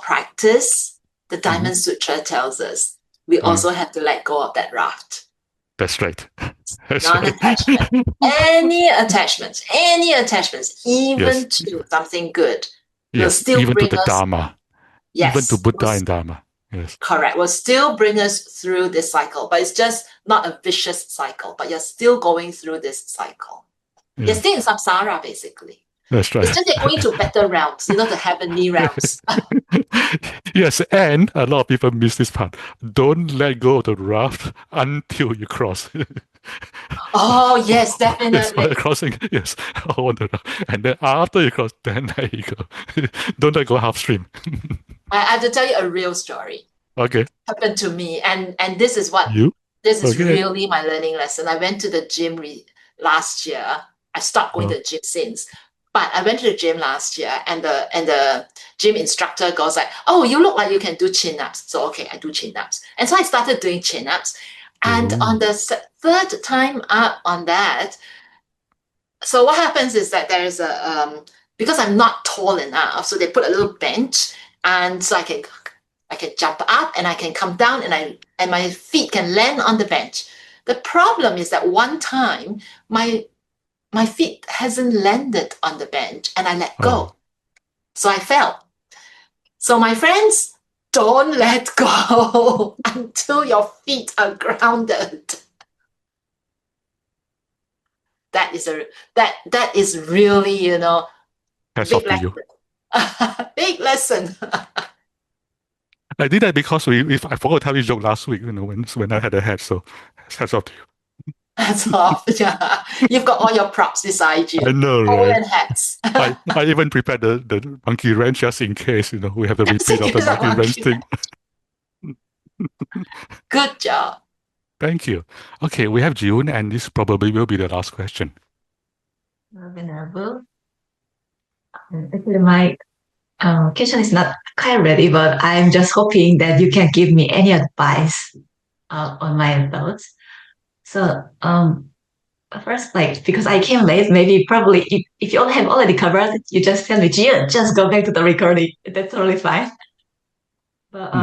practice, the Diamond Sutra tells us we also have to let go of that raft. That's right. Non-attachment. Any attachments, even to something good, will still even bring to the us, Dharma, even to Buddha and Dharma. Yes. Correct. Will still bring us through this cycle, but it's just not a vicious cycle, but you're still going through this cycle. Yeah. You're still in samsara, basically. That's right. It's just you're going to better realms, the heavenly realms. Yes, and a lot of people miss this part. Don't let go of the raft until you cross. Oh, yes, definitely. Yes, crossing, yes. And then after you cross, then there you go. Don't let go half stream. I have to tell you a real story. Okay. Happened to me, and this is really my learning lesson. I went to the gym last year. I stopped going to the gym since, but I went to the gym last year, and the gym instructor goes like, "Oh, you look like you can do chin-ups." So okay, I do chin-ups, and so I started doing chin-ups. And on the third time up on that, so what happens is that there is because I'm not tall enough, so they put a little bench, and so I can jump up and I can come down, and my feet can land on the bench. The problem is that one time my feet hasn't landed on the bench, and I let go, so I fell. So my friends, don't let go until your feet are grounded. That is really, big lesson. Big lesson. I did that because I forgot to tell you a joke last week, when I had a head, so hats off to you. Hats off, yeah. You've got all your props beside you. I know, right? And hats. I even prepared the monkey wrench just in case, we have to repeat of the monkey wrench thing. Good job. Thank you. Okay, we have June, and this probably will be the last question. Venerable. Actually, my question is not quite ready, but I'm just hoping that you can give me any advice on my thoughts. So first, like, because I came late, maybe probably if you all have already covered, you just tell me, Gia, just go back to the recording. That's totally fine. But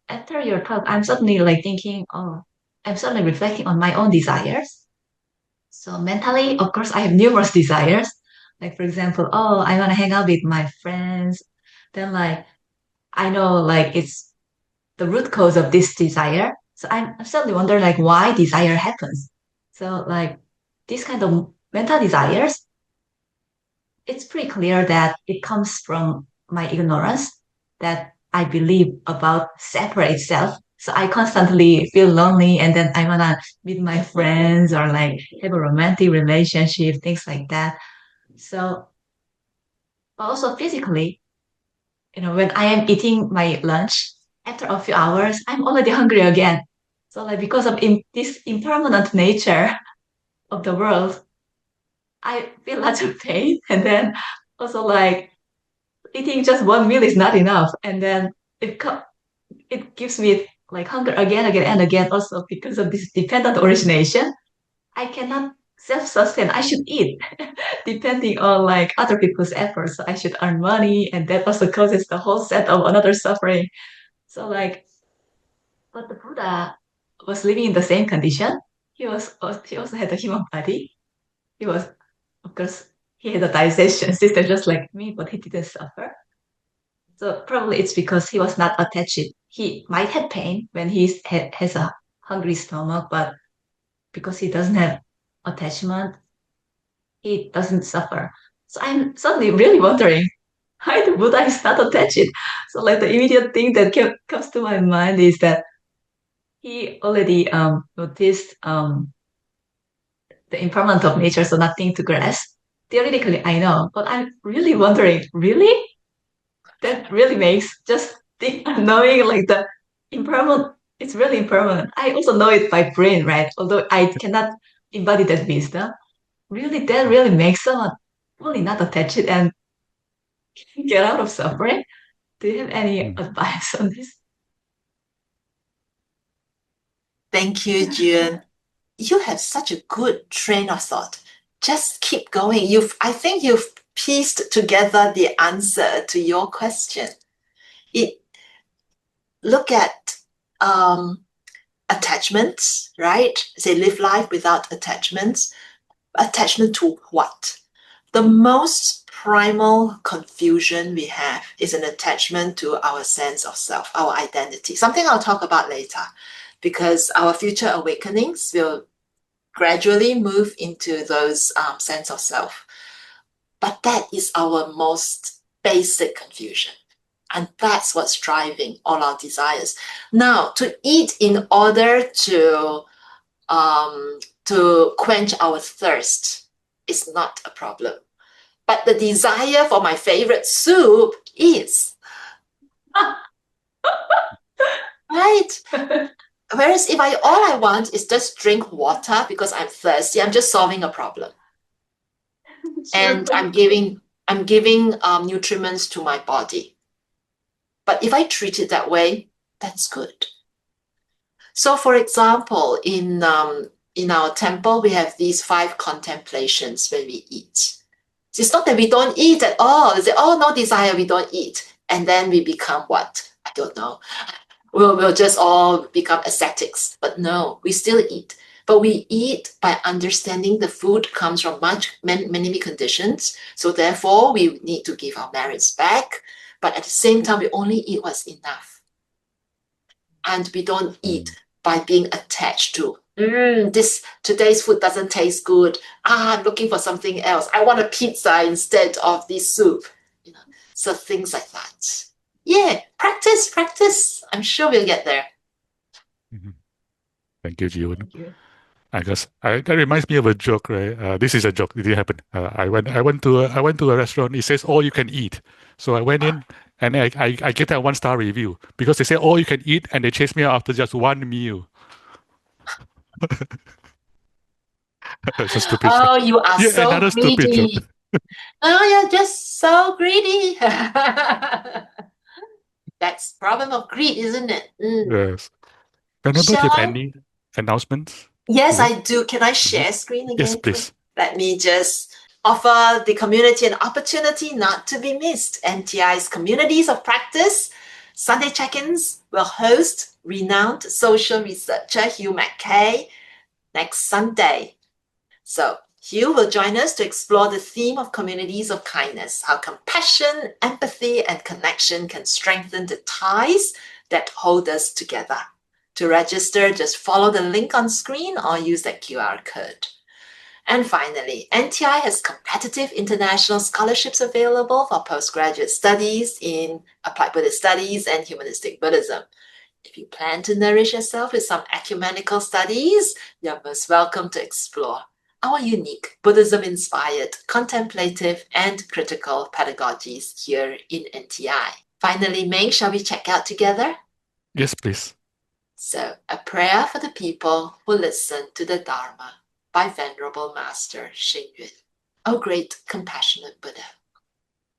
after your talk, I'm suddenly like thinking, oh, I'm suddenly reflecting on my own desires. So mentally, of course, I have numerous desires. Like, for example, oh, I want to hang out with my friends. Then, like, I know, like, it's the root cause of this desire. So I'm suddenly wondering, like, why desire happens. So, like, this kind of mental desires, it's pretty clear that it comes from my ignorance that I believe about separate itself. So I constantly feel lonely and then I wanna meet my friends or like have a romantic relationship, things like that. So but also physically, when I am eating my lunch, after a few hours, I'm already hungry again. So like because of this impermanent nature of the world, I feel lots of pain and then also like eating just one meal is not enough. And then it gives me like hunger again and again. Also because of this dependent origination, I cannot self-sustain. I should eat depending on like other people's efforts. So I should earn money, and that also causes the whole set of another suffering. So like, but the Buddha was living in the same condition. He also had a human body. He was, of course, he had a digestion system just like me, but he didn't suffer. So probably it's because he was not attached. He might have pain when has a hungry stomach, but because he doesn't have attachment, he doesn't suffer. So I'm suddenly really wondering why the Buddha is not attached. So like the immediate thing that comes to my mind is that he already noticed the impermanence of nature, so nothing to grasp. Theoretically, I know, but I'm really wondering, really? That really makes just think knowing like the impermanent, it's really impermanent. I also know it by brain, right? Although I cannot embody that wisdom. Really, that really makes someone fully not attached and get out of suffering. Do you have any advice on this? Thank you, June. You have such a good train of thought. Just keep going. I think you've pieced together the answer to your question. Look at attachments, right? Say live life without attachments. Attachment to what? The most primal confusion we have is an attachment to our sense of self, our identity. Something I'll talk about later, because our future awakenings will gradually move into those sense of self. But that is our most basic confusion. And that's what's driving all our desires. Now, to eat in order to quench our thirst is not a problem. But the desire for my favorite soup is. Right? Whereas if all I want is just drink water because I'm thirsty, I'm just solving a problem. And I'm giving nutriments to my body. But if I treat it that way, that's good. So, for example, in our temple, we have these 5 contemplations when we eat. It's not that we don't eat at all. They say, oh, no desire, we don't eat. And then we become what? I don't know. We'll just all become ascetics. But no, we still eat. But we eat by understanding the food comes from many conditions. So therefore, we need to give our merits back. But at the same time, we only eat what's enough. And we don't eat by being attached to, today's food doesn't taste good. I'm looking for something else. I want a pizza instead of this soup. So things like that. Yeah, practice. I'm sure we'll get there. Thank you, June. I guess that reminds me of a joke, right? This is a joke. It didn't happen. I went to a restaurant. It says all you can eat. So I went in and I get a 1-star review because they say all you can eat, and they chased me out after just one meal. It's a stupid joke. Oh, you are so another stupid joke. greedy. Oh, you're just so greedy. That's problem of greed, isn't it? Yes. Venerable, do you have any announcements? Yes, I do. Can I share screen again? Yes, please. Let me just offer the community an opportunity not to be missed. NTI's Communities of Practice Sunday check-ins will host renowned social researcher Hugh McKay next Sunday. So Hugh will join us to explore the theme of communities of kindness, how compassion, empathy, and connection can strengthen the ties that hold us together. To register, just follow the link on screen or use that QR code. And finally, NTI has competitive international scholarships available for postgraduate studies in Applied Buddhist Studies and Humanistic Buddhism. If you plan to nourish yourself with some ecumenical studies, you're most welcome to explore our unique Buddhism-inspired, contemplative, and critical pedagogies here in NTI. Finally, Meng, shall we check out together? Yes, please. So, a prayer for the people who listen to the Dharma by Venerable Master Xing Yun. O great compassionate Buddha,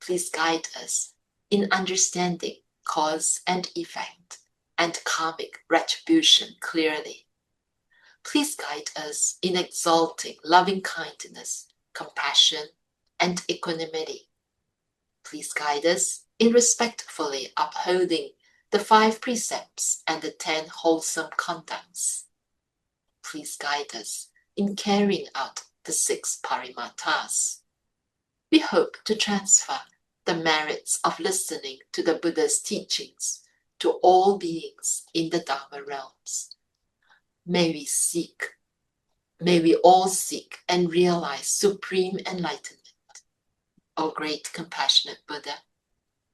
please guide us in understanding cause and effect and karmic retribution clearly. Please guide us in exalting loving kindness, compassion, and equanimity. Please guide us in respectfully upholding the 5 precepts and the 10 wholesome conducts. Please guide us in carrying out the 6 parimattas. We hope to transfer the merits of listening to the Buddha's teachings to all beings in the Dharma realms. May we all seek and realize supreme enlightenment. O great compassionate Buddha,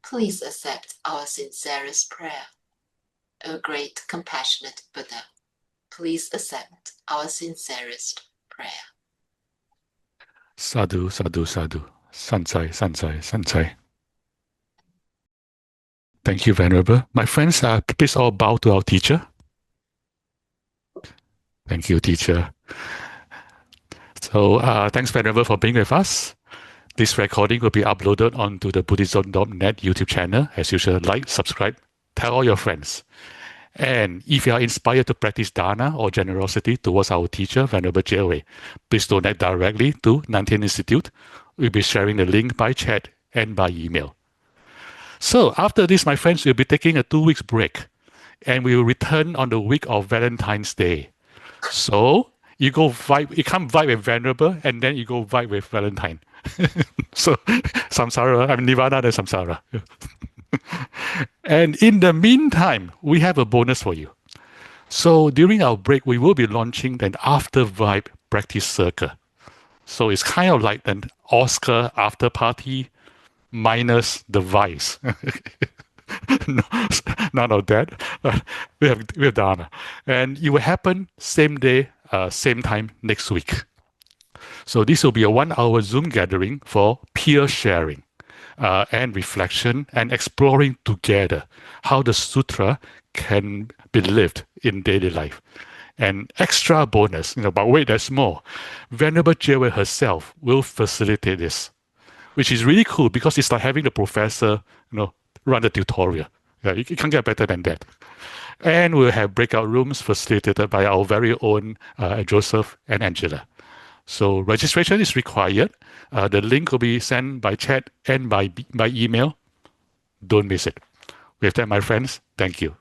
please accept our sincerest prayer. O great compassionate Buddha, please accept our sincerest prayer. Sadhu, sadhu, sadhu. Sansai, sansai, sansai. Thank you, Venerable. My friends, please all bow to our teacher. Thank you, teacher. So, thanks, Venerable, for being with us. This recording will be uploaded onto the Buddhism.net YouTube channel. As usual, like, subscribe, tell all your friends. And if you are inspired to practice dana or generosity towards our teacher, Venerable Juewei, please donate directly to Nan Tien Institute. We'll be sharing the link by chat and by email. So after this, my friends, we'll be taking a 2 weeks break. And we will return on the week of Valentine's Day. So you go vibe, you come vibe with Venerable, and then you go vibe with Valentine. So samsara, nirvana then samsara. And in the meantime, we have a bonus for you. So during our break, we will be launching an after vibe practice circle. So it's kind of like an Oscar after party minus the vice. No, none of that. We have dharma. And it will happen same day, same time next week. So this will be a 1-hour Zoom gathering for peer sharing and reflection and exploring together how the Sutra can be lived in daily life. And extra bonus, but wait, there's more. Venerable Juewei herself will facilitate this, which is really cool because it's like having the professor, run the tutorial. Yeah, you can't get better than that. And we'll have breakout rooms facilitated by our very own Joseph and Angela. So registration is required. The link will be sent by chat and by email. Don't miss it. With that, my friends, thank you.